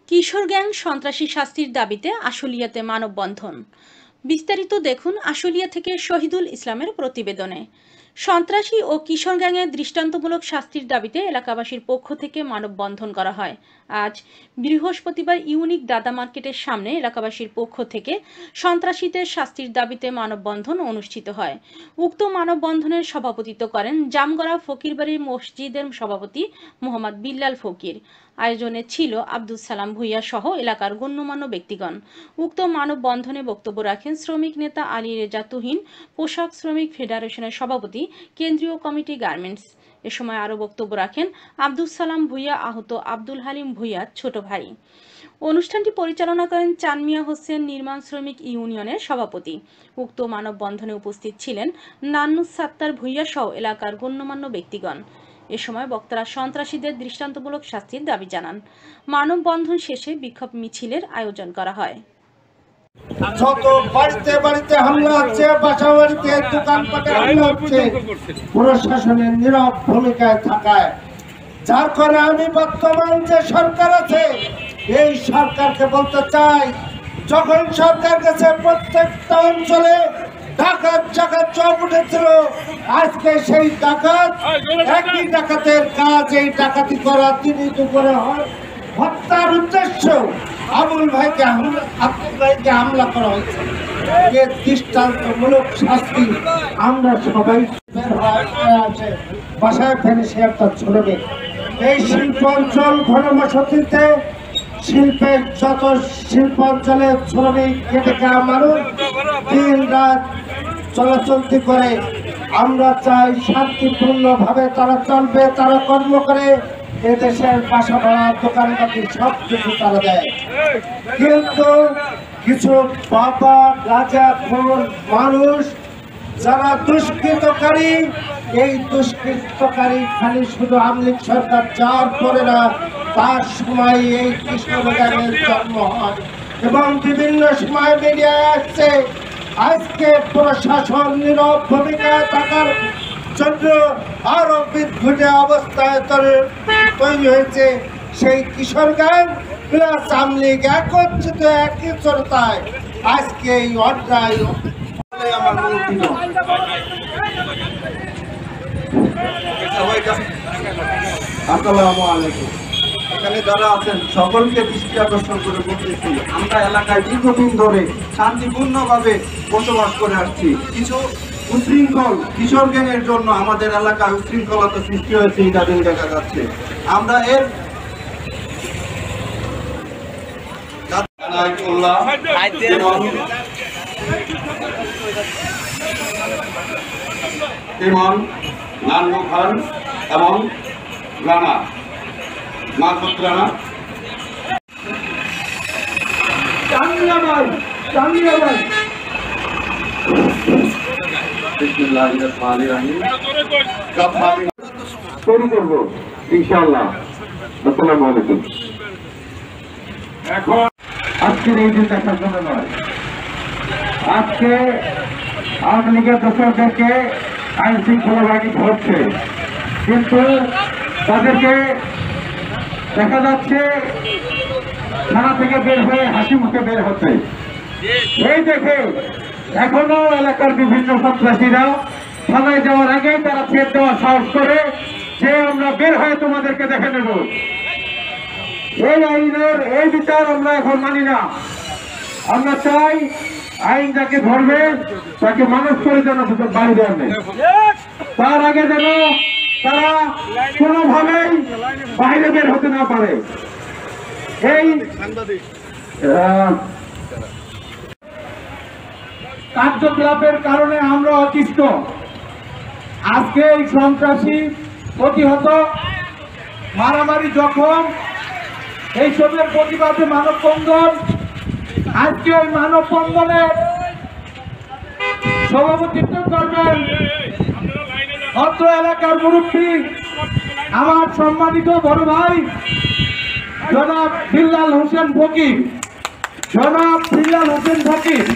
কিশোর gang সন্ত্রাসী শাস্তির দাবিতে আশুলিয়াতে মানববন্ধন। বিস্তারিত দেখুন আশুলিয়া থেকে শহীদুল ইসলামের প্রতিবেদনে। সন্ত্রাসী ও কিশোর গ্যাংয়ের দৃষ্টান্তমূলক শাস্তির দাবিতে এলাকাবাসীর পক্ষ থেকে মানববন্ধন করা হয়। আজ বৃহস্পতিবার ইউনিক দাদা মার্কেটের সামনে এলাকাবাসীর পক্ষ থেকে সন্ত্রাসীদের শাস্তির দাবিতে মানববন্ধন অনুষ্ঠিত হয়। উক্ত মানববন্ধনের সভাপতিত্ব করেন জামগড়া ফকিরবাড়ির মসজিদের সভাপতি মোহাম্মদ বিল্লাল ফকির। আয়োজনে ছিল আব্দুল সালাম ভুইয়া সহ এলাকার গণ্যমান্য ব্যক্তিগণ। উক্ত মানববন্ধনে বক্তব্য রাখেন শ্রমিক নেতা আলী রেজা তুহিন, পোশাক শ্রমিক ফেডারেশনের সভাপতি, কেন্দ্রীয় কমিটি গার্মেন্টস। এ সময় আরও বক্তব্য রাখেন আব্দুল সালাম ভুইয়া, আহত আব্দুল হালিম ভুইয়া ছোট ভাই। অনুষ্ঠানটি পরিচালনা করেন চানমিয়া হোসেন, নির্মাণ শ্রমিক ইউনিয়নের সভাপতি। উক্ত মানববন্ধনে উপস্থিত ছিলেন নান্নুস সাত্তার ভুইয়া সহ এলাকার গণ্যমান্য ব্যক্তিগণ। এ সময় বক্তারা সন্ত্রাসীদের দৃষ্টান্তমূলক শাস্তির দাবি জানান। মানববন্ধন শেষে বিক্ষোভ মিছিলের আয়োজন করা হয়। যত বাড়িতে বাড়িতে হামলা হচ্ছে, বাসা বাড়িতে দোকানপাটে হামলা হচ্ছে, প্রশাসনের নীরব ভূমিকায় থাকায়, যার কারণে আমি বর্তমান যে সরকার আছে এই সরকারকে বলতে চাই, যখন সরকার কাছে প্রত্যেকটা অঞ্চলে ডাকাত চপ উঠেছিল, আজকে সেই ডাকাত একই ডাকাতের কাজ, এই ডাকাতি করা তিনি দুপুরে হত্যার উদ্দেশ্য আবুল ভাইকে হামলা করা হয়েছে। এর দৃষ্টান্তমূলক শাস্তি আমরা সবাই আছে বাসায় ফেলে সে একটা ছড়বে। এই শিল্প অঞ্চল ঘনবসতিতে শিল্পের যত শিল্প অঞ্চলে শ্রমিক খেটে খাওয়া মানুষ দিন রাত চলাচলতি করে, আমরা চাই শান্তিপূর্ণভাবে তারা চলবে, তারা কর্ম করে, এদেশের বাসা ভাড়া দোকানপাতি সব কিছু তারা দেয়। কিন্তু কিছু বাবা গাঁজাখোর মানুষ যারা দুষ্কৃতকারী, এই দুষ্কৃতকারী খালি শুধু আওয়ামী লীগ সরকার যাওয়ার পরে না, তার সময় এই কিশোর গ্যাংয়ের জন্ম হয় এবং বিভিন্ন সময় মিডিয়ায় আসছে। আজকে প্রশাসন নীরব ভূমিকায় থাকার জন্য আরো বিদ্যুৎ অবস্থায় তৈরি হয়েছে। সেই কিশোর গ্যাং প্লাস আওয়ামী লীগ একত্রিত একই চরতায় আজকে এই অন্যায় আমার আসসালামু আলাইকুম। এখানে যারা আছেন সকলকে দৃষ্টি আকর্ষণ করে বলতেছি, আমরা এলাকায় দীর্ঘদিন ধরে শান্তিপূর্ণভাবে বসবাস করে আসছি। কিছু উশৃঙ্খল কিশোর গ্যাংয়ের জন্য আমাদের এলাকায় উশৃঙ্খলতা সৃষ্টি হয়েছে, ইদানিং দেখা যাচ্ছে। আমরা এর নান্নু খান এবং রানা মাহমুদ রানা শুরু করবো ইনশাআল্লাহ। আসসালামু আলাইকুম। এখন আজকের এই দিন দেখার জন্য নয়, আজকে আওয়ামী লীগের দোষরদেরকে আইন শৃঙ্খলা বাহিনী ধরছে, কিন্তু তাদেরকে দেখা যাচ্ছে থানা থেকে বের হয়ে হাসি মুখে বের হচ্ছে। এই দেখে এখনো এলাকার বিভিন্ন সন্ত্রাসীরা থানায় যাওয়ার আগেই তারা ছেড়ে দেওয়ার সাহস করে যে আমরা বের হয়ে তোমাদেরকে দেখে নেব। এই আইনের এই বিচার আমরা এখন মানি না। আমরা চাই আইন যাকে ধরবে তাকে মানুষ করে যেন বাড়ি দেওয়া নেই, তার আগে যেন তারা কোনোভাবেই বাইরে বের হতে না পারে। এই কার্যকলাপের কারণে আমরা অতিষ্ঠ। আজকে এই সন্ত্রাসী প্রতিহত মারামারি জখম এইসবের প্রতিবাদে মানববন্ধন। আজকে ওই মানববন্ধনের সভাপতিত্ব করবেন অত্র এলাকার মুরব্বী আমার সম্মানিত বড় ভাই জনাব বিল্লাল হোসেন ফকির। জনাব বিল্লাল হোসেন ফকির